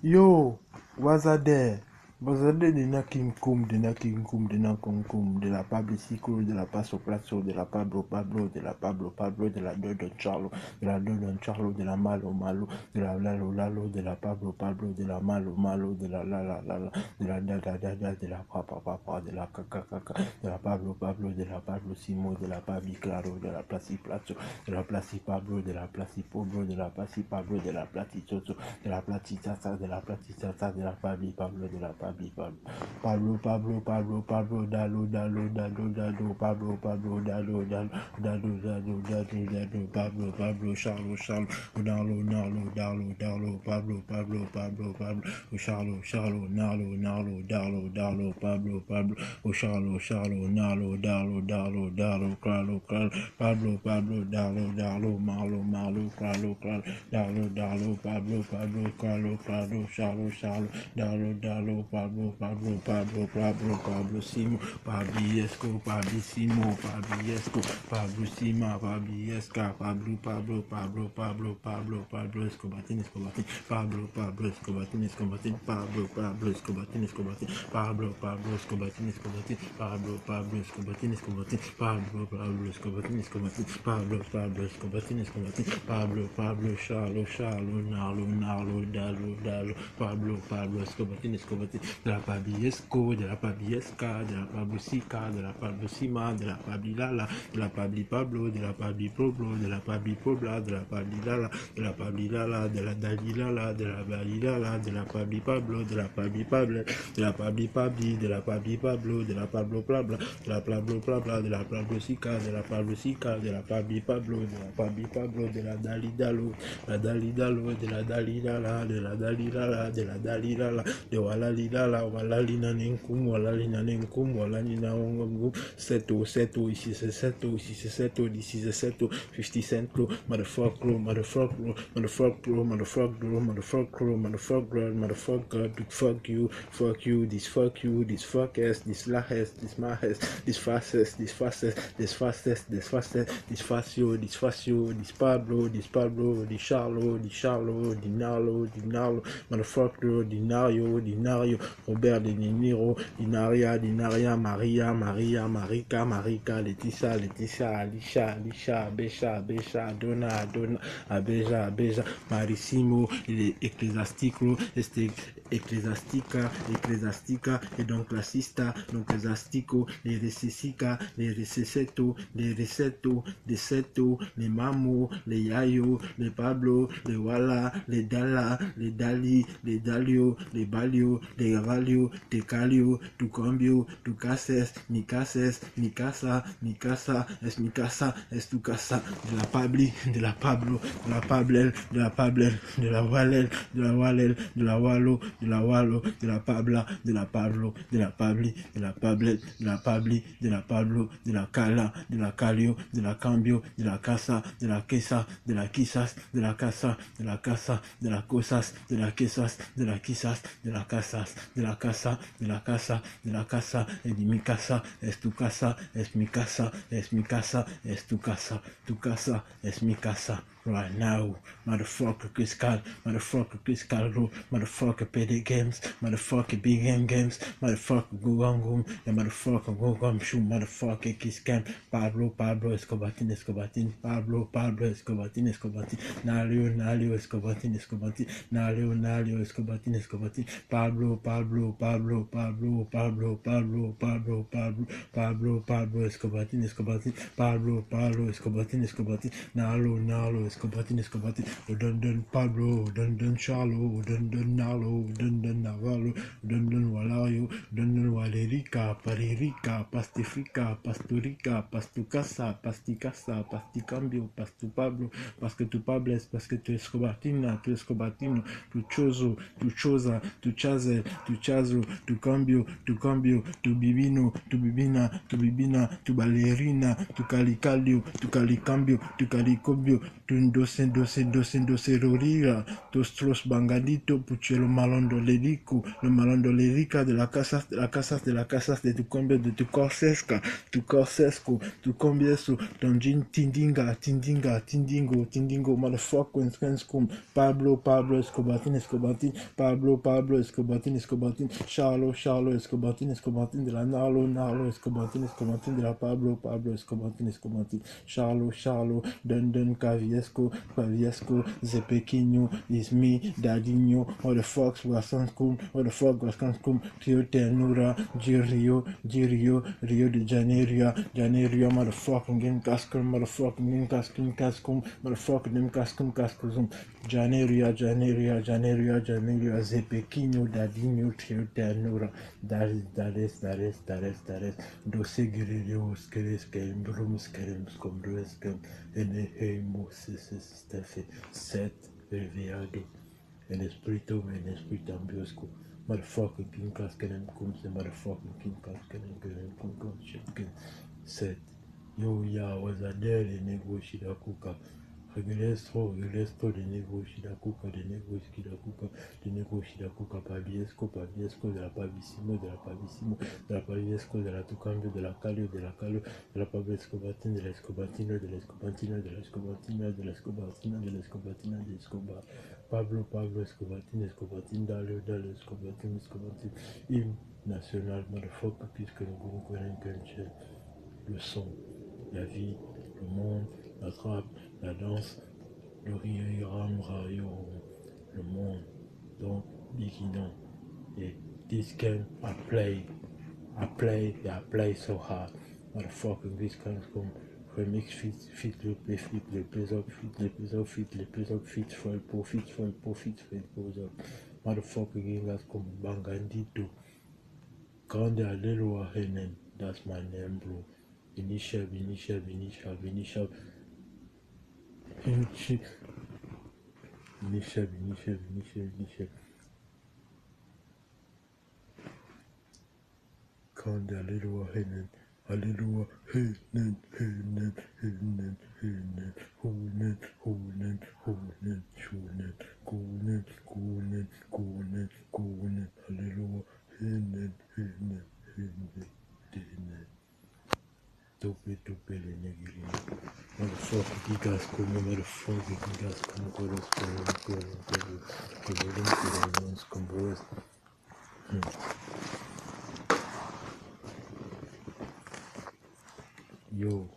Yo, Wazade, Wazade de Nakim Kum, de Nakim Kum, de Nakum Kum, de la Pablo Sico, de la Paso Plazo, de la Pablo Pablo, de la Pablo Pablo, de la Dodon Charlo, de la Dodon Charlo, de la Malo Malo, de la Lalo Lalo, de la Pablo Pablo, de la Malo Malo, de la Lala Lala, de la Dada Dada, de la Papa Papa, de la Kaka Kaka, de la Pablo Pablo, de la Pablo Simo, de la Pabli Claro, de la Placi Plazo, de la Placi Pablo, de la Placi Pablo, de la Placi Pablo, de la Placi Toto, de la Platitata, de la Platitata, de la Pabli Pablo, de la Pabli Pablo, Pablo Pablo Pablo Pablo, Dalo Dalo Dalo Dalo, Pablo Pablo Dalo Dalo Dalo Dalo Dalo Dalo, Pablo Pablo Charlo Charlo, Dalo Nalo Dalo Dalo, Pablo Pablo Pablo Pablo, Charlo Charlo Nalo Nalo Dalo Dalo, Pablo Pablo, Charlo Charlo Nalo Dalo Dalo Dalo, Claro Claro, Pablo Pablo Dalo Dalo Malo Malo, Claro Claro, Dalo Dalo Pablo Pablo Carlo Pablo Charlo Charlo, Dalo Dalo Pablo Pablo Pablo Pablo Pablo Simo, Pabliesco Pablissimo, Pabliesco Pablissima, Pabliesca, Pablo Pablo Pablo Pablo Pablo Pablo Escobatin Escobatin, Pablo Pablo Escobatin Escobatin, Pablo Pablo Escobatin Escobatin, Pablo Pablo Escobatin Escobatin, Pablo Pablo Escobatin Escobatin, Pablo Pablo Escobatin Escobatin, Pablo Pablo Escobatin Escobatin, Pablo Pablo Charlo Charlo Narlo Narlo Dalo Dalo, Pablo Pablo Escobatin Escobatin, de la Pabliesco, de la Pabliesca, de la Pablosica, de la Pablosima, de la Pablilala, de la Pabli Pablo, de la Pabli Pablo, de la Pabli Pobla, de la Pablilala, de la Pablilala, de la Dalilala, de la Balilala, de la Pabli Pablo, de la Pabli Pablo, de la Pabli Pabli, de la Pabli Pablo, de la Pablo Plabla, de la Pablo Plabla, de la Pablosica, de la Pablosica, de la Pabli Pablo, de la Pabli Pablo, de la Dalidalo, la Dalidalo, de la Dalilala, de la Dalilala, de la Dalilala, de Walalilala, Walalina Nenkum, Walalina Nenkum, Walalina Ongum, Seto, Seto, ici c'est Seto, ici c'est Seto, ici c'est Seto, 50 Cent Crow, motherfucker, motherfucker, motherfucker, motherfucker, motherfucker, motherfucker, motherfucker, big fuck you, this fuck ass, this lahes, this mahes, this fastest, this fastest, this fastest, this fastest, this facio, this facio, this Pablo, this Charlo, this Dinalo, Dinalo, motherfucker, Dinario, Robert De Niro, Dinaria, Maria, Marica, Laetitia, Alicia, Besha, Donna, Abeja, Marissimo, Ecclesiastico, Ecclesiastica, et donc la sista, donc les astico, les recessica, les recesseto, les mamo, les yayo, les pablo, les wala, les dala, les dali, les dalio, les balio, les valio, te calio, tu cambio, tu cases, mi casa, es mi casa, es tu casa, de la pabli, de la pablo, de la pablel, de la pablel, de la walel, de la walel, de la walo, de la walo, de la pabla, de la pablo, de la pabli, de la pablel, de la pabli, de la pablo, de la cala, de la calio, de la cambio, de la casa, de la quesa, de la quisas, de la casa, de la casa, de la cosas, de la quesas, de la quisas, de la casas, de la casa, de la casa, de la casa, et de mi casa, es tu casa, es mi casa, es mi casa, es tu casa es mi casa. Right now, motherfucker Chris Cal, motherfucker PD Games, motherfucker Big M Games, motherfucker Gugangum, and motherfucker Gugam Shoe, motherfucker Kiss Cam, Pablo Escobatin, Pablo Escobatin, Nalio Escobatin, Nalio Escobatin, Pablo Escobatin, Pablo Escobatin, Nalo Escobatin, Dun Pablo, Dun Charlo, Dun Nalo, Dun Navalo, Dun Walayo, Dun Walerica, Paririca, Pastifrica, Pasturica, Pastucasa, Pasticasa, Pasticambio, Pastu Pablo, parce que tu Pables, parce que tu Escobatina, tu Escobatino, tu Choso, tu Chosa, tu Chazel, tu Chazo, tu Cambio, tu Bibino, tu Bibina, tu Ballerina, tu Calicalio, tu Calicambio, tu Calicobio, tu doce roriga, tostros bangadito, puchelo malondo lerico, le malondo lerica de la casas de tu combia de tu corsesca, tu combieso, donjin tindingo, motherfucker, scum, Pablo Escobatin, Pablo Escobatin, Charlo Escobatin, de la Nalo Escobatin, de la Pablo Escobatin, Charlo, Dundun, Caviesco, Zepequinho, Ismi, Dadinho, what the fuck was Cancun, Rio Ternura, Rio de Janeiro, motherfucking game Cascum, motherfucking Cascum, Janeiro, Zepequinho, Dadinho, Rio Ternura, Dares, Doce Guerreiros, Queremos, Combroscam, Moses, Stefe, Set, Verveado, en espíritu ambiosco, motherfucking King Cascanem, motherfucking King Cascanem, chicken, Set, yo, ya, was a there, the negotiator cooker. Regreso de negociar cuca, paviesco, de la pavisimo, de la tucambio, de la calio, de la pavescobatina, de la escobatina, de Escobar, Pablo Escobatin, Dalio, Escobatin, hymne national, motherfucker, puisque nous connaissons le son, la vie, le monde, la trappe, la danse, le rayo, le monde, donc beginning. Et this game I play so hard. Motherfucking this kind of remix fit les plaisir, fit for le profit, motherfucking guys comme Bangandito. Grande Aleluia Henen, that's my name, bro. Initial. Grande Aleluia Henen, Tope les négri. Motherfucker, you guys come, Yo.